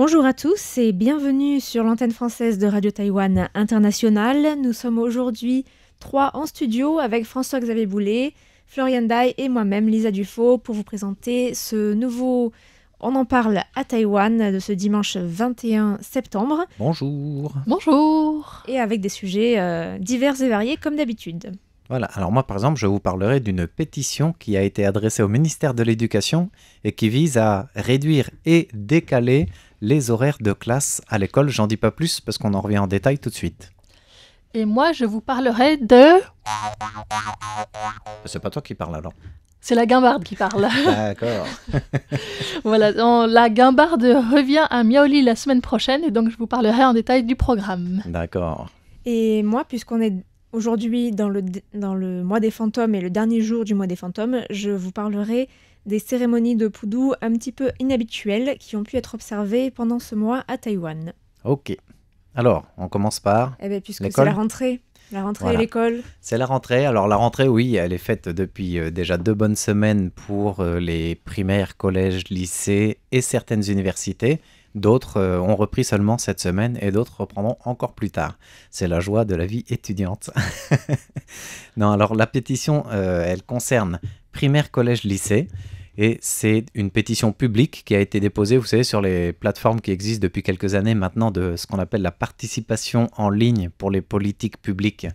Bonjour à tous et bienvenue sur l'antenne française de Radio Taïwan International. Nous sommes aujourd'hui 3 en studio avec François-Xavier Boulet, Florian Dai et moi-même, Lisa Dufaux, pour vous présenter ce nouveau On en parle à Taïwan de ce dimanche 21 septembre. Bonjour. Bonjour. Et avec des sujets divers et variés comme d'habitude. Voilà, alors moi par exemple, je vous parlerai d'une pétition qui a été adressée au ministère de l'Éducation et qui vise à réduire et décaler les horaires de classe à l'école. J'en dis pas plus parce qu'on en revient en détail tout de suite. Et moi, je vous parlerai de... C'est pas toi qui parles alors. C'est la guimbarde qui parle. D'accord. Voilà, la guimbarde revient à Miaoli la semaine prochaine et donc je vous parlerai en détail du programme. D'accord. Et moi, puisqu'on est aujourd'hui dans le mois des fantômes et le dernier jour du mois des fantômes, je vous parlerai des cérémonies de Pudu un petit peu inhabituelles qui ont pu être observées pendant ce mois à Taïwan. Ok. Alors, on commence par Eh bien, puisque l'école. c'est la rentrée Voilà. et l'école. C'est la rentrée. Alors la rentrée, oui, elle est faite depuis déjà 2 bonnes semaines pour les primaires, collèges, lycées et certaines universités. D'autres ont repris seulement cette semaine et d'autres reprendront encore plus tard. C'est la joie de la vie étudiante. Non, alors la pétition, elle concerne primaire, collège, lycée. Et c'est une pétition publique qui a été déposée, vous savez, sur les plateformes qui existent depuis quelques années maintenant de ce qu'on appelle la participation en ligne pour les politiques publiques,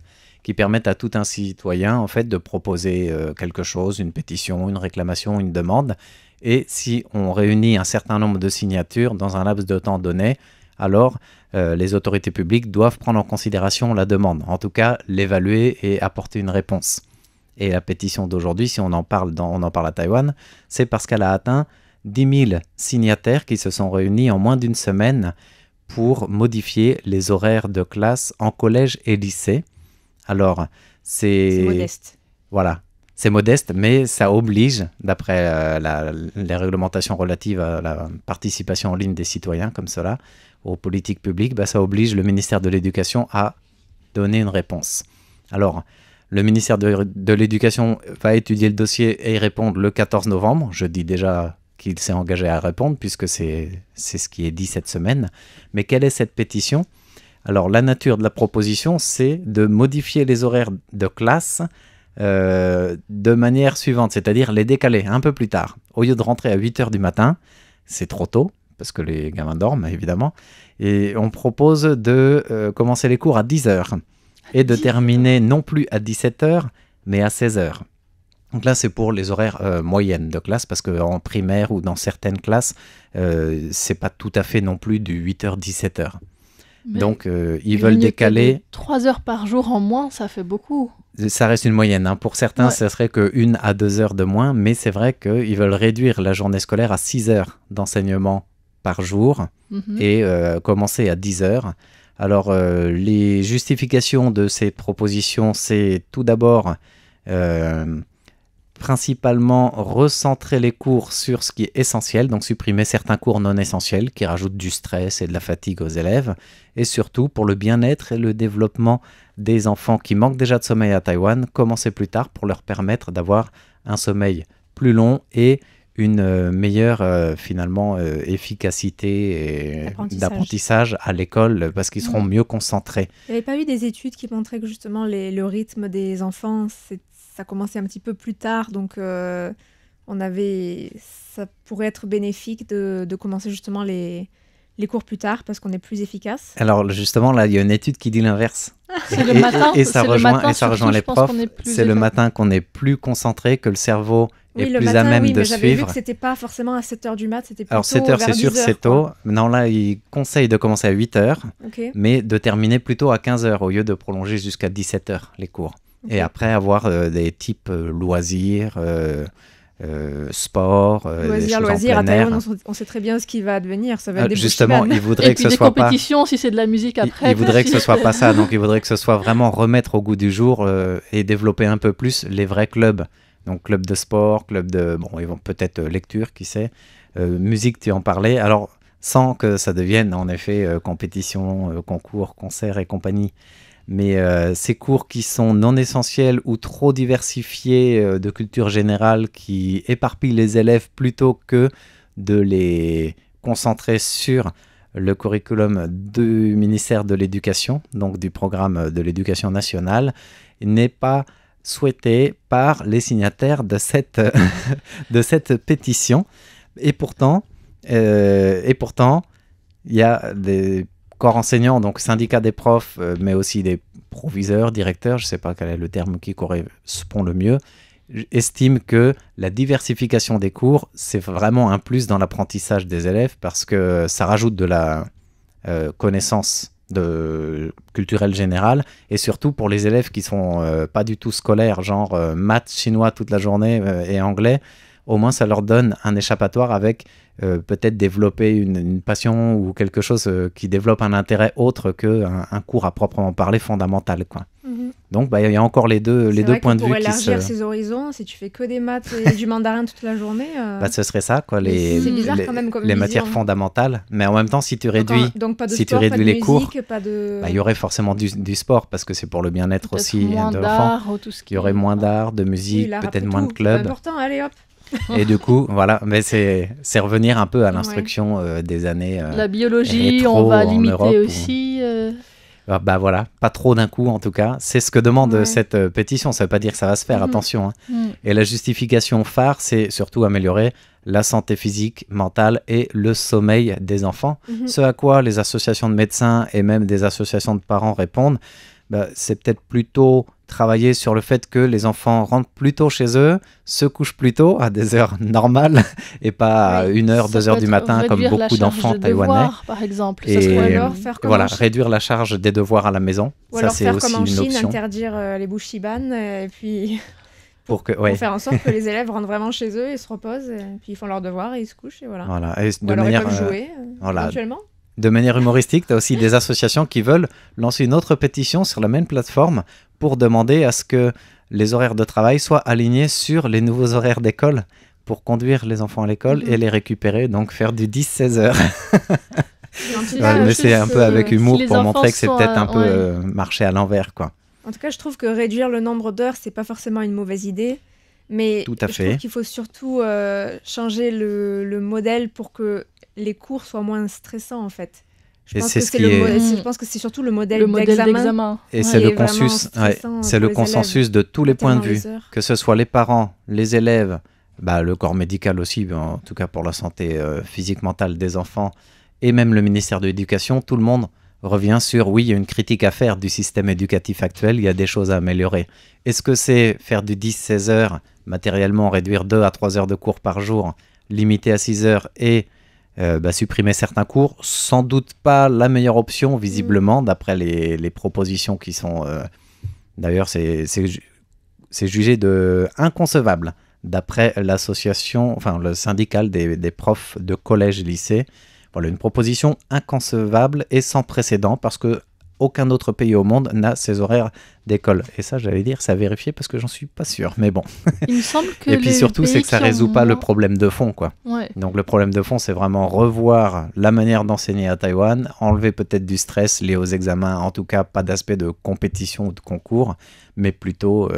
qui permettent à tout un citoyen, en fait, de proposer quelque chose, une pétition, une réclamation, une demande. Et si on réunit un certain nombre de signatures dans un laps de temps donné, alors les autorités publiques doivent prendre en considération la demande, en tout cas l'évaluer et apporter une réponse. Et la pétition d'aujourd'hui, si on en parle à Taïwan, c'est parce qu'elle a atteint 10 000 signataires qui se sont réunis en moins d'une semaine pour modifier les horaires de classe en collège et lycée. Alors, C'est modeste. Voilà, c'est modeste, mais ça oblige, d'après les réglementations relatives à la participation en ligne des citoyens, comme cela, aux politiques publiques, ça oblige le ministère de l'Éducation à donner une réponse. Alors, le ministère de l'Éducation va étudier le dossier et y répondre le 14 novembre. Je dis déjà qu'il s'est engagé à répondre puisque c'est ce qui est dit cette semaine. Mais quelle est cette pétition ? Alors, la nature de la proposition, c'est de modifier les horaires de classe de manière suivante, c'est-à-dire les décaler un peu plus tard. Au lieu de rentrer à 8h du matin, c'est trop tôt, parce que les gamins dorment, évidemment, et on propose de commencer les cours à 10h. Et de terminer non plus à 17h, mais à 16h. Donc là, c'est pour les horaires moyennes de classe, parce qu'en primaire ou dans certaines classes, c'est pas tout à fait non plus du 8h-17h. Donc, ils veulent décaler... 3 heures par jour en moins, ça fait beaucoup. Ça reste une moyenne. Hein. Pour certains, Ouais. ça serait que 1 à 2 heures de moins, mais c'est vrai qu'ils veulent réduire la journée scolaire à 6 heures d'enseignement par jour et commencer à 10 heures. Alors, les justifications de ces propositions, c'est tout d'abord principalement recentrer les cours sur ce qui est essentiel, donc supprimer certains cours non essentiels qui rajoutent du stress et de la fatigue aux élèves, et surtout pour le bien-être et le développement des enfants qui manquent déjà de sommeil à Taïwan, commencer plus tard pour leur permettre d'avoir un sommeil plus long et une meilleure efficacité d'apprentissage à l'école parce qu'ils seront mieux concentrés. Il n'y avait pas eu des études qui montraient que justement le rythme des enfants, ça commençait un petit peu plus tard, donc ça pourrait être bénéfique de commencer justement les cours plus tard parce qu'on est plus efficace. Alors justement, là, il y a une étude qui dit l'inverse. C'est le matin, et ça rejoint les profs. C'est le efficace. matin qu'on est plus concentré, que le cerveau Oui, est le plus matin, à même oui, de mais j'avais vu suivre. que c'était pas forcément à 7h du mat, c'était plutôt Alors 7h, vers c'est sûr, 10h, c'est quoi. tôt. Non, là, il conseille de commencer à 8h, Ok. mais de terminer plutôt à 15h au lieu de prolonger jusqu'à 17h les cours. Ok. Et après, avoir des types loisirs, sport, des choses Loisirs, en à plein air. Taïwan, on sait très bien ce qui va advenir, ça va être des Justement, bushiman. il voudrait Et que puis ce des soit pas... compétitions, si c'est de la musique après. Il voudrait que ce soit pas ça, donc il voudrait que ce soit vraiment remettre au goût du jour et développer un peu plus les vrais clubs. Donc club de sport, club de... Bon, ils vont peut-être lecture, qui sait. Musique, tu en parlais. Alors, sans que ça devienne en effet compétition, concours, concert et compagnie. Mais ces cours qui sont non essentiels ou trop diversifiés de culture générale, qui éparpillent les élèves plutôt que de les concentrer sur le curriculum du ministère de l'Éducation, donc du programme de l'Éducation nationale, n'est pas souhaité par les signataires de cette, de cette pétition. Et pourtant, il y a des corps enseignants, donc syndicats des profs, mais aussi des proviseurs, directeurs, je ne sais pas quel est le terme qui correspond le mieux, estiment que la diversification des cours, c'est vraiment un plus dans l'apprentissage des élèves parce que ça rajoute de la connaissance culturelle générale et surtout pour les élèves qui sont pas du tout scolaires, genre maths, chinois toute la journée et anglais, au moins ça leur donne un échappatoire avec peut-être développer une passion ou quelque chose qui développe un intérêt autre qu'un cours à proprement parler fondamental, quoi. Donc, il y a encore les deux points de vue qui se... Pour élargir ses horizons, si tu fais que des maths et du mandarin toute la journée... ce serait ça, quoi, c'est bizarre quand même comme les matières fondamentales. Mais en même temps, si tu réduis, donc pas de si sport, tu réduis pas de les cours, musique, pas de... il y aurait forcément du sport parce que c'est pour le bien-être peut-être aussi moins de d'art, l'enfant. ou tout ce qui Il y aurait moins d'art, de musique, oui, peut-être moins de clubs. C'est important, allez hop. Et du coup, voilà, mais c'est revenir un peu à l'instruction des années la biologie, rétro, on va en limiter Europe, aussi. Voilà, pas trop d'un coup en tout cas. C'est ce que demande cette pétition. Ça ne veut pas dire que ça va se faire, attention. Et la justification phare, c'est surtout améliorer la santé physique, mentale et le sommeil des enfants. Ce à quoi les associations de médecins et même des associations de parents répondent, c'est peut-être plutôt travailler sur le fait que les enfants rentrent plus tôt chez eux, se couchent plus tôt à des heures normales et pas à 1h, 2h du matin comme beaucoup d'enfants taïwanais. Devoirs, par exemple. Et alors faire comme réduire la charge des devoirs à la maison. Ou alors c'est faire aussi comme en une Chine, option. interdire les bouchiban et puis pour faire en sorte que les élèves rentrent vraiment chez eux et se reposent et puis ils font leurs devoirs et ils se couchent et voilà. Et ou alors ils peuvent jouer éventuellement. De manière humoristique, tu as aussi des associations qui veulent lancer une autre pétition sur la même plateforme pour demander à ce que les horaires de travail soient alignés sur les nouveaux horaires d'école pour conduire les enfants à l'école et les récupérer, donc faire du 10-16 heures. Mais c'est un peu avec humour pour montrer que c'est peut-être un peu marché à l'envers, quoi. En tout cas, je trouve que réduire le nombre d'heures, c'est pas forcément une mauvaise idée. Mais je trouve qu'il faut surtout changer le modèle pour que les cours soient moins stressants, en fait. Je pense que c'est surtout le modèle d'examen. Et c'est le consensus de tous les points de vue, que ce soit les parents, les élèves, le corps médical aussi, en tout cas pour la santé physique, mentale des enfants, et même le ministère de l'Éducation, tout le monde revient sur, oui, il y a une critique à faire du système éducatif actuel, il y a des choses à améliorer. Est-ce que c'est faire du 10-16 heures, matériellement réduire 2 à 3 heures de cours par jour, limiter à 6 heures et supprimer certains cours? Sans doute pas la meilleure option, visiblement, d'après les propositions qui sont... D'ailleurs, c'est jugé inconcevable, d'après l'association, enfin le syndical des profs de collège et lycée. Voilà, une proposition inconcevable et sans précédent parce que aucun autre pays au monde n'a ces horaires d'école. Et ça, j'allais dire, c'est à vérifier parce que j'en suis pas sûr, mais bon. Il me semble que et puis surtout, c'est que ça résout pas le problème de fond, quoi. Ouais. Donc le problème de fond, c'est vraiment revoir la manière d'enseigner à Taïwan, enlever peut-être du stress lié aux examens, en tout cas pas d'aspect de compétition ou de concours, mais plutôt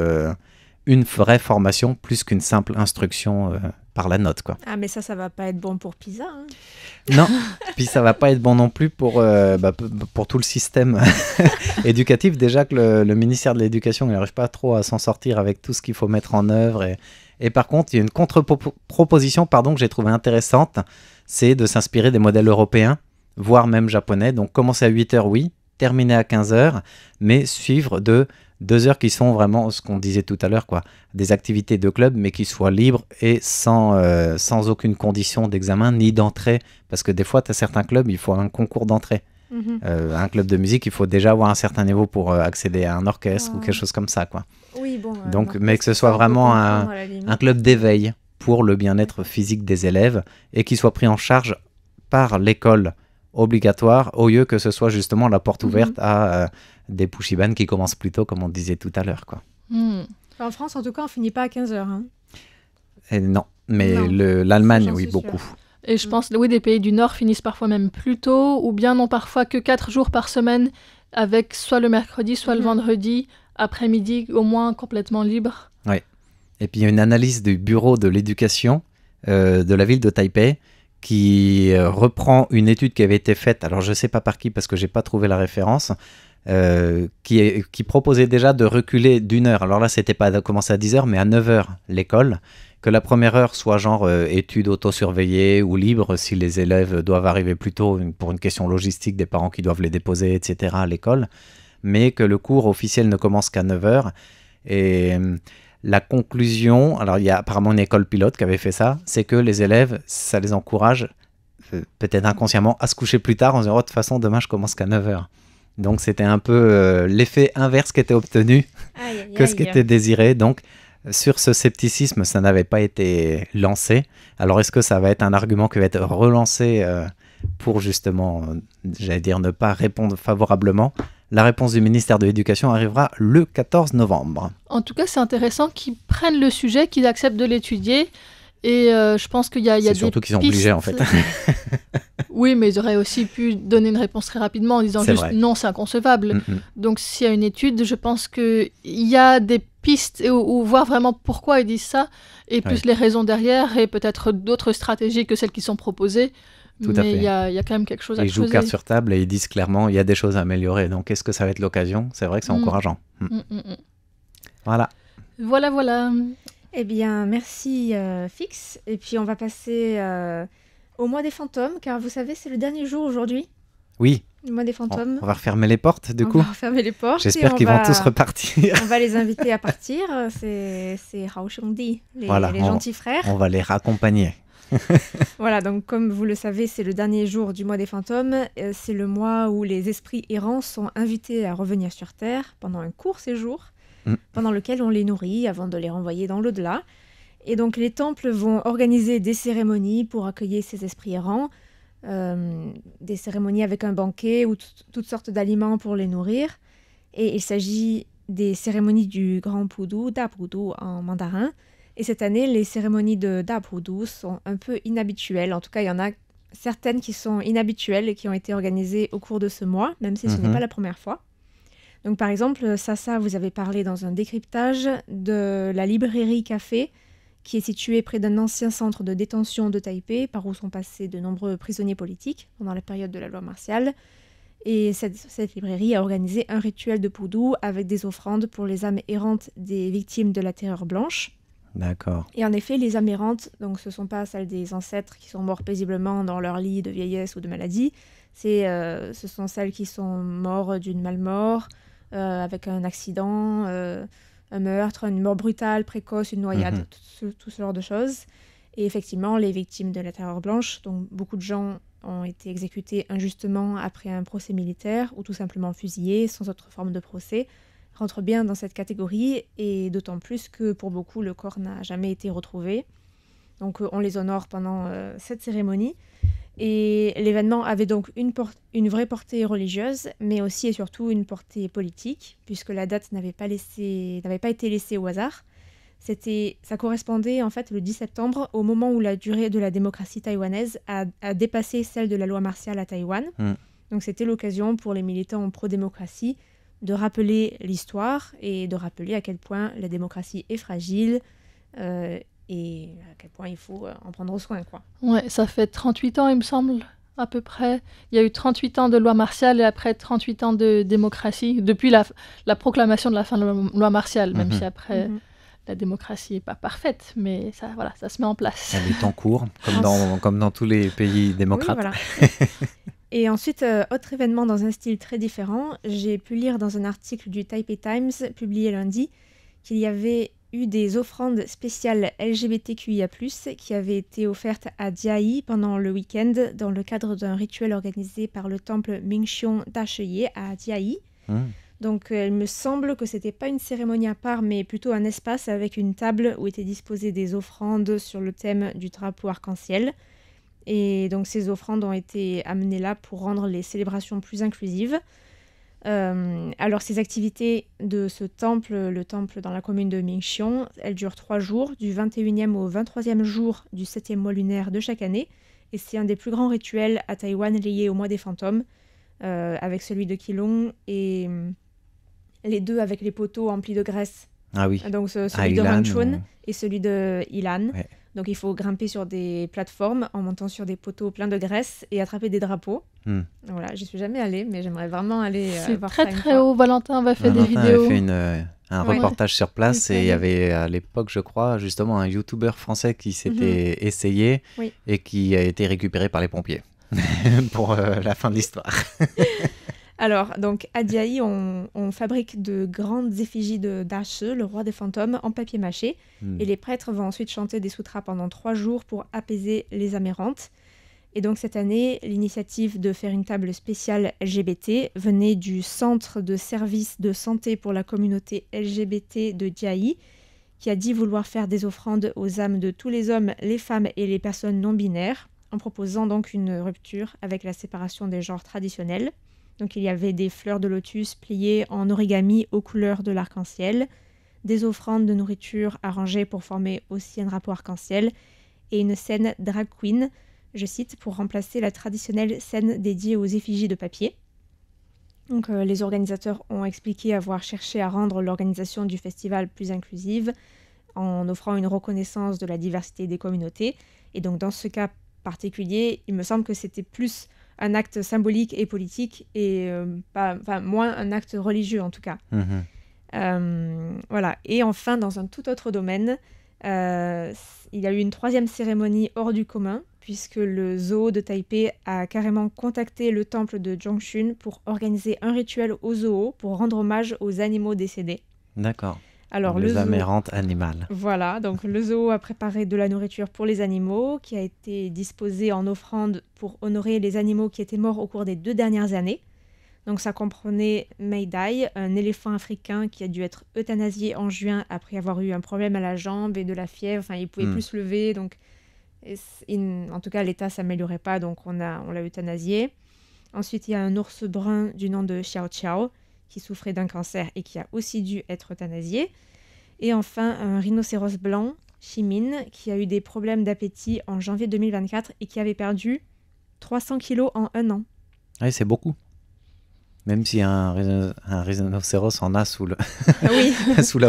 une vraie formation plus qu'une simple instruction par la note, quoi. Ah, mais ça va pas être bon pour PISA, hein. Non, puis ça va pas être bon non plus pour tout le système éducatif. Déjà que le ministère de l'Éducation n'arrive pas trop à s'en sortir avec tout ce qu'il faut mettre en œuvre. Et par contre, il y a une contre-proposition que j'ai trouvée intéressante, c'est de s'inspirer des modèles européens, voire même japonais. Donc commencer à 8h, oui, terminer à 15h, mais suivre de 2 heures qui sont vraiment ce qu'on disait tout à l'heure, quoi, des activités de club, mais qui soient libres et sans aucune condition d'examen ni d'entrée. Parce que des fois, tu as certains clubs, il faut un concours d'entrée. Un club de musique, il faut déjà avoir un certain niveau pour accéder à un orchestre ou quelque chose comme ça, quoi. Oui, bon. Donc, mais que ce soit vraiment un club d'éveil pour le bien-être physique des élèves et qui soit pris en charge par l'école obligatoire, au lieu que ce soit justement la porte ouverte à des pushiban qui commencent plus tôt, comme on disait tout à l'heure, quoi. En France, en tout cas, on finit pas à 15h. Hein. Non, mais l'Allemagne, oui, beaucoup. Sûr. Et je pense, oui, des pays du Nord finissent parfois même plus tôt, ou bien n'ont parfois que 4 jours par semaine, avec soit le mercredi, soit le vendredi, après-midi, au moins complètement libre. Oui. Et puis il y a une analyse du bureau de l'éducation de la ville de Taipei qui reprend une étude qui avait été faite, alors je ne sais pas par qui parce que je n'ai pas trouvé la référence, qui proposait déjà de reculer d'1 heure. Alors là, c'était pas de commencer à 10 heures, mais à 9 heures l'école. Que la première heure soit genre études auto-surveillées ou libres si les élèves doivent arriver plus tôt pour une question logistique des parents qui doivent les déposer, etc. à l'école. Mais que le cours officiel ne commence qu'à 9 heures. Et la conclusion, alors il y a apparemment une école pilote qui avait fait ça, c'est que les élèves, ça les encourage peut-être inconsciemment à se coucher plus tard en se disant « Oh, de toute façon, demain, je commence qu'à 9 heures ». Donc c'était un peu l'effet inverse qui était obtenu que ce qui était désiré. Donc sur ce scepticisme, ça n'avait pas été lancé. Alors est-ce que ça va être un argument qui va être relancé pour justement, j'allais dire, ne pas répondre favorablement? La réponse du ministère de l'Éducation arrivera le 14 novembre. En tout cas, c'est intéressant qu'ils prennent le sujet, qu'ils acceptent de l'étudier. Et je pense qu'il y a c'est des surtout qu'ils sont obligés en fait. Oui, mais ils auraient aussi pu donner une réponse très rapidement en disant juste non, c'est inconcevable. Donc s'il y a une étude, je pense qu'il y a des pistes ou voir vraiment pourquoi ils disent ça et plus les raisons derrière et peut-être d'autres stratégies que celles qui sont proposées. Tout à fait. Mais il y a quand même quelque chose à creuser. Ils jouent carte sur table et ils disent clairement il y a des choses à améliorer. Donc est-ce que ça va être l'occasion? C'est vrai que c'est encourageant. Voilà. Voilà. Eh bien, merci Fix. Et puis on va passer au mois des fantômes, car vous savez, c'est le dernier jour aujourd'hui. Oui. Le mois des fantômes. On va refermer les portes du coup. On va refermer les portes. J'espère qu'ils vont tous repartir. On va les inviter à partir. C'est Haoshongdi, les gentils frères. On va les raccompagner. Voilà, donc comme vous le savez, c'est le dernier jour du mois des fantômes. C'est le mois où les esprits errants sont invités à revenir sur Terre pendant un court séjour, pendant lequel on les nourrit avant de les renvoyer dans l'au-delà. Et donc les temples vont organiser des cérémonies pour accueillir ces esprits errants, des cérémonies avec un banquet ou toutes sortes d'aliments pour les nourrir. Et il s'agit des cérémonies du Grand Pudu, Da Pudu en mandarin. Et cette année, les cérémonies de Da Pudu sont un peu inhabituelles. En tout cas, il y en a certaines qui sont inhabituelles et qui ont été organisées au cours de ce mois, même si ce n'est pas la première fois. Donc par exemple, Sasa, vous avez parlé dans un décryptage de la librairie Café, qui est située près d'un ancien centre de détention de Taipei, par où sont passés de nombreux prisonniers politiques pendant la période de la loi martiale. Et cette librairie a organisé un rituel de Pudu avec des offrandes pour les âmes errantes des victimes de la terreur blanche. D'accord. Et en effet, les âmes errantes, donc ce ne sont pas celles des ancêtres qui sont morts paisiblement dans leur lit de vieillesse ou de maladie, ce sont celles qui sont mortes d'une malmort, avec un accident, un meurtre, une mort brutale, précoce, une noyade, tout ce genre de choses. Et effectivement, les victimes de la terreur blanche, donc beaucoup de gens ont été exécutés injustement après un procès militaire ou tout simplement fusillés sans autre forme de procès, rentrent bien dans cette catégorie, et d'autant plus que pour beaucoup, le corps n'a jamais été retrouvé. Donc on les honore pendant cette cérémonie. Et l'événement avait donc une vraie portée religieuse, mais aussi et surtout une portée politique, puisque la date n'avait pas été laissée au hasard. Ça correspondait en fait le 10 septembre, au moment où la durée de la démocratie taïwanaise a dépassé celle de la loi martiale à Taïwan. Donc c'était l'occasion pour les militants pro-démocratie de rappeler l'histoire et de rappeler à quel point la démocratie est fragile et à quel point il faut en prendre soin, quoi. Ouais, ça fait 38 ans, il me semble, à peu près. Il y a eu 38 ans de loi martiale et après 38 ans de démocratie, depuis la proclamation de la fin de la loi martiale, même si après la démocratie n'est pas parfaite, mais ça se met en place. Elle est en cours, comme dans tous les pays démocrates. Oui, voilà. Et ensuite, autre événement dans un style très différent, j'ai pu lire dans un article du Taipei Times, publié lundi, qu'il y avait eu des offrandes spéciales LGBTQIA+, qui avaient été offertes à Jiayi pendant le week-end dans le cadre d'un rituel organisé par le temple Mingxiong d'Asheye à Jiayi. Donc il me semble que c'était pas une cérémonie à part, mais plutôt un espace avec une table où étaient disposées des offrandes sur le thème du drapeau arc-en-ciel. Et donc ces offrandes ont été amenées là pour rendre les célébrations plus inclusives. Alors ces activités de ce temple, le temple dans la commune de Mingxiong, elles durent 3 jours, du 21e au 23e jour du 7e mois lunaire de chaque année. Et c'est un des plus grands rituels à Taïwan liés au mois des fantômes, avec celui de Qilong et les deux avec les poteaux emplis de graisse. Ah oui. Donc celui de Rangchun et celui de Ilan. Ouais. Donc il faut grimper sur des plateformes en montant sur des poteaux pleins de graisse et attraper des drapeaux. Voilà, j'y suis jamais allée, mais j'aimerais vraiment aller voir ça. C'est très haut. Valentin va faire des vidéos. Valentin avait fait un reportage sur place et il y avait à l'époque, je crois, justement un youtubeur français qui s'était essayé et qui a été récupéré par les pompiers pour la fin de l'histoire. Alors, donc, à Diahi, on fabrique de grandes effigies de Dache, le roi des fantômes, en papier mâché. Et les prêtres vont ensuite chanter des sutras pendant 3 jours pour apaiser les amérantes. Et donc, cette année, l'initiative de faire une table spéciale LGBT venait du Centre de services de santé pour la communauté LGBT de Diahi, qui a dit vouloir faire des offrandes aux âmes de tous les hommes, les femmes et les personnes non-binaires, en proposant donc une rupture avec la séparation des genres traditionnels. Donc il y avait des fleurs de lotus pliées en origami aux couleurs de l'arc-en-ciel, des offrandes de nourriture arrangées pour former aussi un drapeau arc-en-ciel, et une scène drag queen, je cite, pour remplacer la traditionnelle scène dédiée aux effigies de papier. Donc les organisateurs ont expliqué avoir cherché à rendre l'organisation du festival plus inclusive, en offrant une reconnaissance de la diversité des communautés. Et donc dans ce cas particulier, il me semble que c'était plus un acte symbolique et politique et moins un acte religieux en tout cas. Voilà. Et enfin, dans un tout autre domaine, il y a eu une 3e cérémonie hors du commun puisque le zoo de Taipei a carrément contacté le temple de Zhongxun pour organiser un rituel au zoo pour rendre hommage aux animaux décédés. D'accord. Alors, les amérantes animales. Voilà, donc le zoo a préparé de la nourriture pour les animaux qui a été disposée en offrande pour honorer les animaux qui étaient morts au cours des 2 dernières années. Donc ça comprenait Meidai, un éléphant africain qui a dû être euthanasié en juin après avoir eu un problème à la jambe et de la fièvre. Enfin, il ne pouvait plus se lever, donc en tout cas l'état ne s'améliorait pas, donc on l'a euthanasié. Ensuite, il y a un ours brun du nom de Xiao Xiao qui souffrait d'un cancer et qui a aussi dû être euthanasié. Et enfin, un rhinocéros blanc, Ximin, qui a eu des problèmes d'appétit en janvier 2024 et qui avait perdu 300 kilos en 1 an. Oui, c'est beaucoup. Même si un rhinocéros en a sous la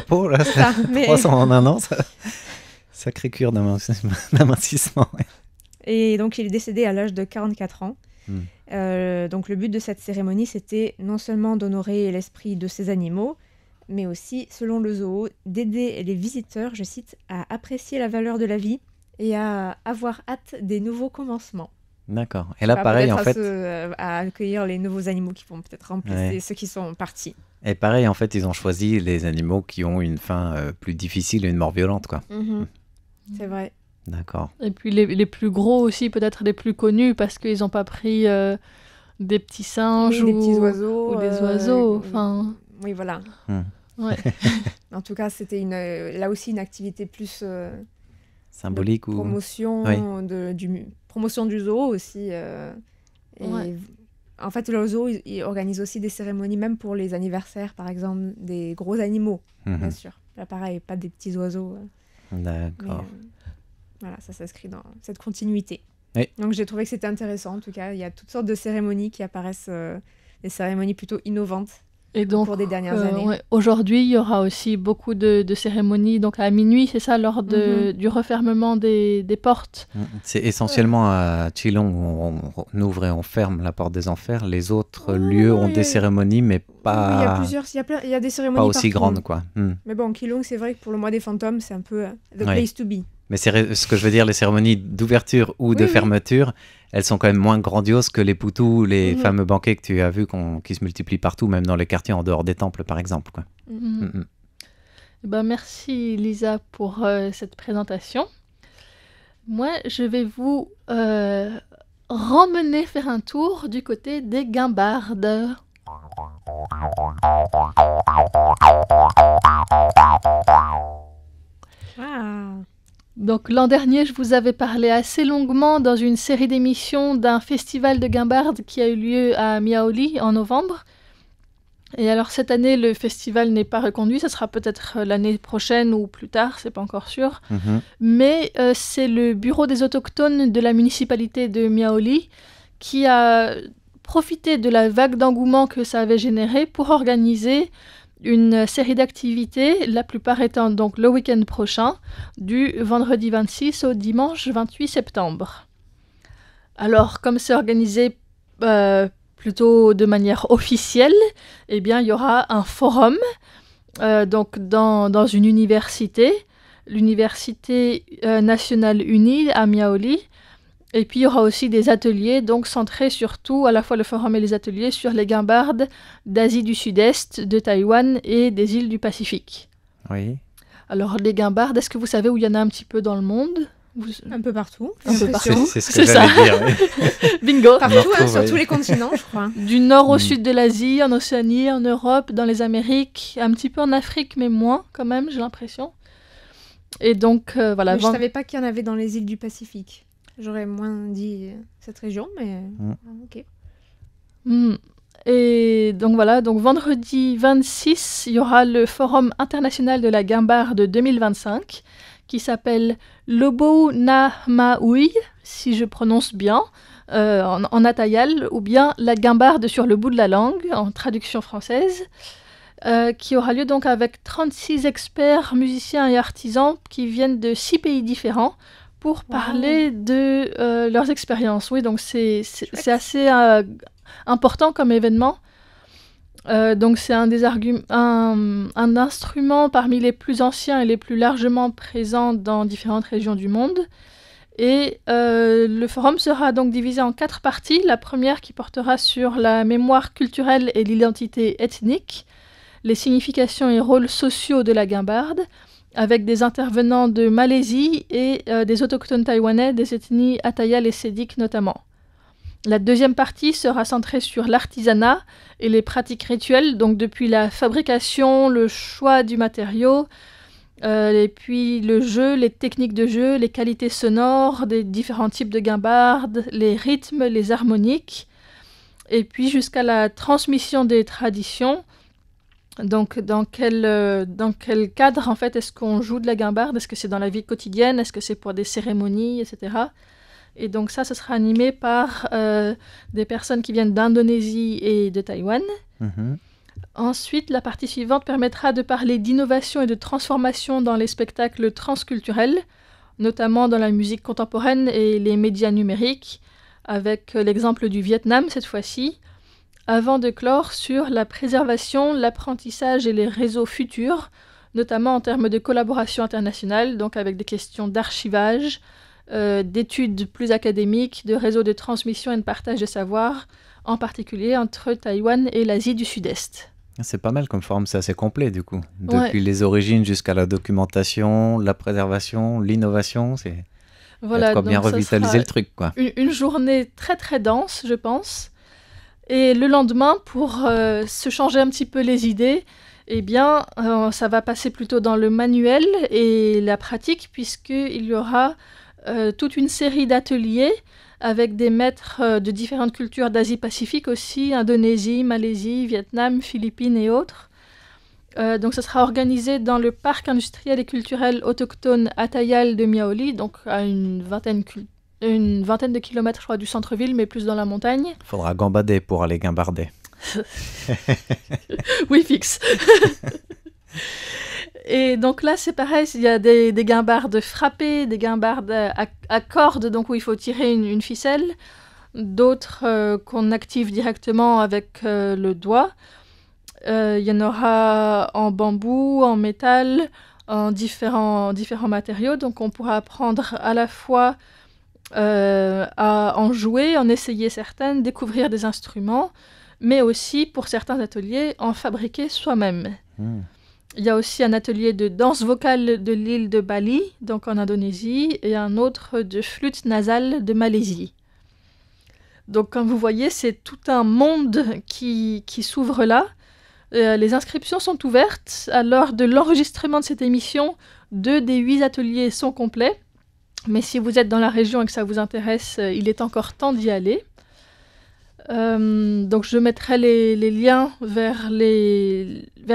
peau, là, ça, 300 en 1 an, sacrée cure d'amincissement. Ouais. Et donc, il est décédé à l'âge de 44 ans. Donc le but de cette cérémonie, c'était non seulement d'honorer l'esprit de ces animaux, mais aussi, selon le zoo, d'aider les visiteurs, je cite, à apprécier la valeur de la vie et à avoir hâte des nouveaux commencements. D'accord. Et là, pareil, en fait... à accueillir les nouveaux animaux qui vont peut-être remplacer ceux qui sont partis. Et pareil, en fait, ils ont choisi les animaux qui ont une fin plus difficile et une mort violente, quoi. C'est vrai. D'accord. Et puis les plus gros aussi, peut-être les plus connus, parce qu'ils n'ont pas pris des petits singes des petits oiseaux. Ou des oiseaux. Oui, voilà. Ouais. En tout cas, c'était là aussi une activité plus... symbolique ou... Promotion, promotion du zoo aussi. En fait, le zoo, il organise aussi des cérémonies, même pour les anniversaires, par exemple, des gros animaux, bien sûr. Là, pareil, pas des petits oiseaux. D'accord. Voilà, ça s'inscrit dans cette continuité. Oui. Donc j'ai trouvé que c'était intéressant. En tout cas, il y a toutes sortes de cérémonies qui apparaissent, des cérémonies plutôt innovantes au cours des dernières années. Aujourd'hui, il y aura aussi beaucoup de cérémonies donc à minuit, c'est ça, lors du refermement des portes. C'est essentiellement à Chilong où on ouvre et on ferme la porte des enfers. Les autres lieux ont des cérémonies, mais pas... Il y a des cérémonies pas aussi partout. grandes, quoi. Mais bon, Keelung, c'est vrai que pour le mois des fantômes, c'est un peu the place to be. Mais c'est ce que je veux dire, les cérémonies d'ouverture ou de fermeture, elles sont quand même moins grandioses que les poutous, les fameux banquets que tu as vus qui se multiplient partout, même dans les quartiers en dehors des temples, par exemple, quoi. Merci Lisa pour cette présentation. Moi, je vais vous remmener faire un tour du côté des guimbardes. Donc l'an dernier, je vous avais parlé assez longuement dans une série d'émissions d'un festival de guimbardes qui a eu lieu à Miaoli en novembre. Et alors cette année, le festival n'est pas reconduit, ça sera peut-être l'année prochaine ou plus tard, c'est pas encore sûr. Mais c'est le bureau des autochtones de la municipalité de Miaoli qui a profité de la vague d'engouement que ça avait généré pour organiser une série d'activités, la plupart étant donc le week-end prochain, du vendredi 26 au dimanche 28 septembre. Alors, comme c'est organisé plutôt de manière officielle, eh bien, il y aura un forum donc dans une université, l'Université nationale unie à Miaoli. Et puis, il y aura aussi des ateliers, donc centrés surtout, à la fois le forum et les ateliers, sur les guimbardes d'Asie du Sud-Est, de Taïwan et des îles du Pacifique. Oui. Alors, les guimbardes, est-ce que vous savez où il y en a un petit peu dans le monde ? Un peu partout. C'est ce que j'allais dire. Oui. Bingo. Partout, sur tous les continents, je crois. Du nord au sud de l'Asie, en Océanie, en Europe, dans les Amériques, un petit peu en Afrique, mais moins quand même, j'ai l'impression. Et donc, voilà. Mais je ne savais pas qu'il y en avait dans les îles du Pacifique. J'aurais moins dit cette région, mais ok. Et donc voilà, donc vendredi 26, il y aura le Forum international de la guimbarde 2025 qui s'appelle Lobo Na Maui, si je prononce bien, en atayal, ou bien la guimbarde sur le bout de la langue, en traduction française, qui aura lieu donc avec 36 experts, musiciens et artisans qui viennent de 6 pays différents pour parler de leurs expériences. Oui, donc c'est assez important comme événement. Donc c'est un instrument parmi les plus anciens et les plus largement présents dans différentes régions du monde. Et le forum sera donc divisé en 4 parties. La première qui portera sur la mémoire culturelle et l'identité ethnique, les significations et rôles sociaux de la guimbarde, avec des intervenants de Malaisie et des autochtones taïwanais des ethnies Atayal et Sédique notamment. La deuxième partie sera centrée sur l'artisanat et les pratiques rituelles, donc depuis la fabrication, le choix du matériau, et puis le jeu, les techniques de jeu, les qualités sonores des différents types de guimbardes, les rythmes, les harmoniques, et puis jusqu'à la transmission des traditions. Donc dans quel cadre en fait est-ce qu'on joue de la guimbarde ? Est-ce que c'est dans la vie quotidienne ? Est-ce que c'est pour des cérémonies, etc. Et donc ça, ce sera animé par des personnes qui viennent d'Indonésie et de Taïwan. Ensuite, la partie suivante permettra de parler d'innovation et de transformation dans les spectacles transculturels, notamment dans la musique contemporaine et les médias numériques, avec l'exemple du Vietnam cette fois-ci, avant de clore sur la préservation, l'apprentissage et les réseaux futurs, notamment en termes de collaboration internationale, donc avec des questions d'archivage, d'études plus académiques, de réseaux de transmission et de partage de savoir, en particulier entre Taïwan et l'Asie du Sud-Est. C'est pas mal comme forum, c'est assez complet du coup. Depuis les origines jusqu'à la documentation, la préservation, l'innovation, c'est voilà, quoi bien revitaliser le truc, quoi. Une journée très très dense, je pense. Et le lendemain, pour se changer un petit peu les idées, eh bien, ça va passer plutôt dans le manuel et la pratique, puisqu'il y aura toute une série d'ateliers avec des maîtres de différentes cultures d'Asie-Pacifique aussi, Indonésie, Malaisie, Vietnam, Philippines et autres. Donc ça sera organisé dans le parc industriel et culturel autochtone Atayal de Miaoli, donc à une vingtaine de kilomètres, je crois, du centre-ville, mais plus dans la montagne. Il faudra gambader pour aller guimbarder. Oui, fixe. Et donc là, c'est pareil, il y a des guimbardes frappées, des guimbardes à cordes, donc où il faut tirer une ficelle, d'autres qu'on active directement avec le doigt. Il y en aura en bambou, en métal, en différents matériaux, donc on pourra apprendre à la fois à en jouer, en essayer certaines, découvrir des instruments, mais aussi, pour certains ateliers, en fabriquer soi-même. Il y a aussi un atelier de danse vocale de l'île de Bali, donc en Indonésie, et un autre de flûte nasale de Malaisie. Donc, comme vous voyez, c'est tout un monde qui s'ouvre là. Les inscriptions sont ouvertes. À l'heure de l'enregistrement de cette émission, 2 des 8 ateliers sont complets. Mais si vous êtes dans la région et que ça vous intéresse, il est encore temps d'y aller. Donc je mettrai les liens vers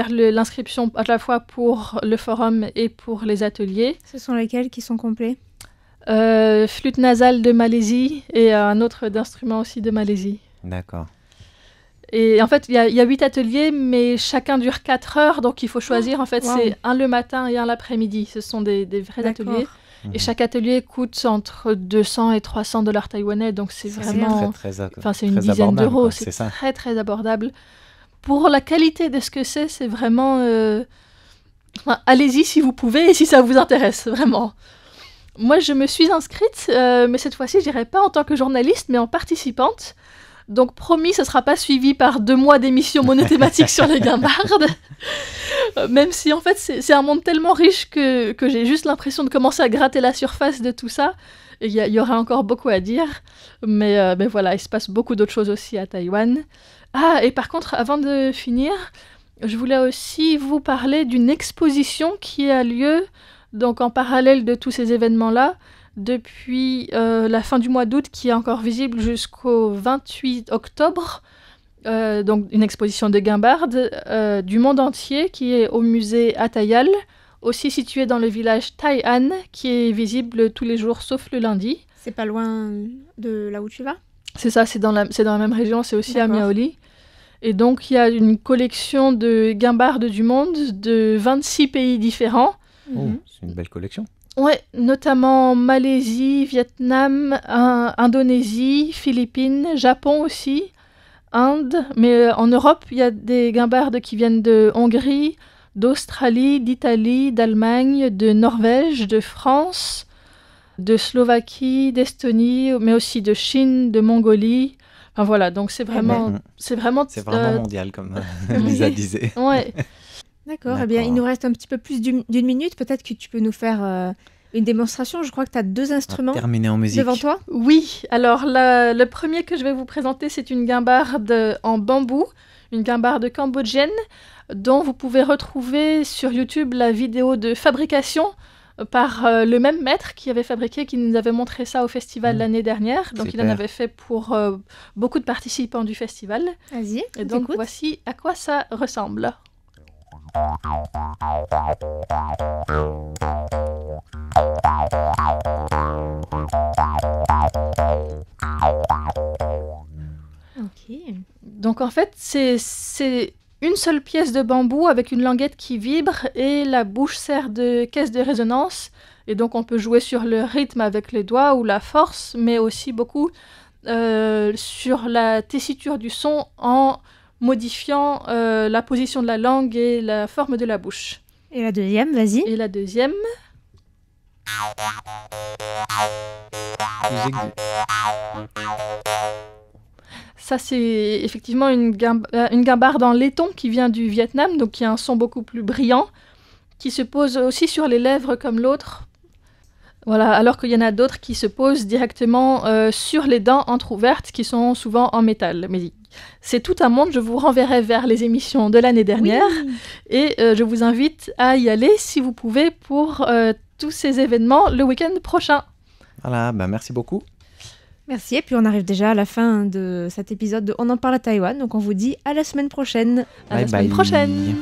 l'inscription à la fois pour le forum et pour les ateliers. Ce sont lesquels qui sont complets ? Flûte nasale de Malaisie et un autre d'instrument aussi de Malaisie. D'accord. Et en fait, il y a 8 ateliers, mais chacun dure 4 heures, donc il faut choisir. En fait, c'est un le matin et un l'après-midi. Ce sont des vrais ateliers. Et chaque atelier coûte entre 200 et 300 $ taïwanais, donc c'est vraiment... c'est une dizaine d'euros, c'est très très abordable. Pour la qualité de ce que c'est vraiment... allez-y si vous pouvez et si ça vous intéresse, vraiment. Moi, je me suis inscrite, mais cette fois-ci, je dirais pas en tant que journaliste, mais en participante. Donc, promis, ce ne sera pas suivi par 2 mois d'émissions monothématiques sur les guimbardes. Même si, en fait, c'est un monde tellement riche que j'ai juste l'impression de commencer à gratter la surface de tout ça. Il y aura encore beaucoup à dire. Mais voilà, il se passe beaucoup d'autres choses aussi à Taïwan. Ah, et par contre, avant de finir, je voulais aussi vous parler d'une exposition qui a lieu, donc en parallèle de tous ces événements-là, depuis la fin du mois d'août, qui est encore visible jusqu'au 28 octobre. Donc une exposition de guimbardes du monde entier qui est au musée Atayal, aussi situé dans le village Tai An, qui est visible tous les jours sauf le lundi. C'est pas loin de là où tu vas ? C'est ça, c'est dans la même région, c'est aussi à Miaoli. Et donc il y a une collection de guimbardes du monde de 26 pays différents. Oh, c'est une belle collection. Ouais, notamment Malaisie, Vietnam, Indonésie, Philippines, Japon aussi, Inde. Mais en Europe, il y a des guimbardes qui viennent de Hongrie, d'Australie, d'Italie, d'Allemagne, de Norvège, de France, de Slovaquie, d'Estonie, mais aussi de Chine, de Mongolie. Enfin voilà, donc c'est vraiment mondial, comme Lisa disait. Ouais. D'accord, eh bien, il nous reste un petit peu plus d'une minute. Peut-être que tu peux nous faire une démonstration. Je crois que tu as 2 instruments en musique devant toi. Oui, alors le premier que je vais vous présenter, c'est une guimbarde en bambou, une guimbarde cambodgienne, dont vous pouvez retrouver sur YouTube la vidéo de fabrication par le même maître qui avait fabriqué, qui nous avait montré ça au festival l'année dernière. Donc il en avait fait pour beaucoup de participants du festival. Vas-y, et donc voici à quoi ça ressemble. Ok. Donc en fait, c'est une seule pièce de bambou avec une languette qui vibre et la bouche sert de caisse de résonance. Et donc on peut jouer sur le rythme avec les doigts ou la force, mais aussi beaucoup sur la tessiture du son en modifiant la position de la langue et la forme de la bouche. Et la deuxième, vas-y. Et la deuxième... Ça, c'est effectivement une guimbarde en laiton qui vient du Vietnam, donc qui a un son beaucoup plus brillant, qui se pose aussi sur les lèvres comme l'autre. Voilà, alors qu'il y en a d'autres qui se posent directement sur les dents entrouvertes, qui sont souvent en métal. Mais c'est tout un monde, je vous renverrai vers les émissions de l'année dernière, et je vous invite à y aller si vous pouvez pour tous ces événements le week-end prochain. Voilà, merci beaucoup. Merci, et puis on arrive déjà à la fin de cet épisode de On en parle à Taïwan, donc on vous dit à la semaine prochaine. À la semaine prochaine.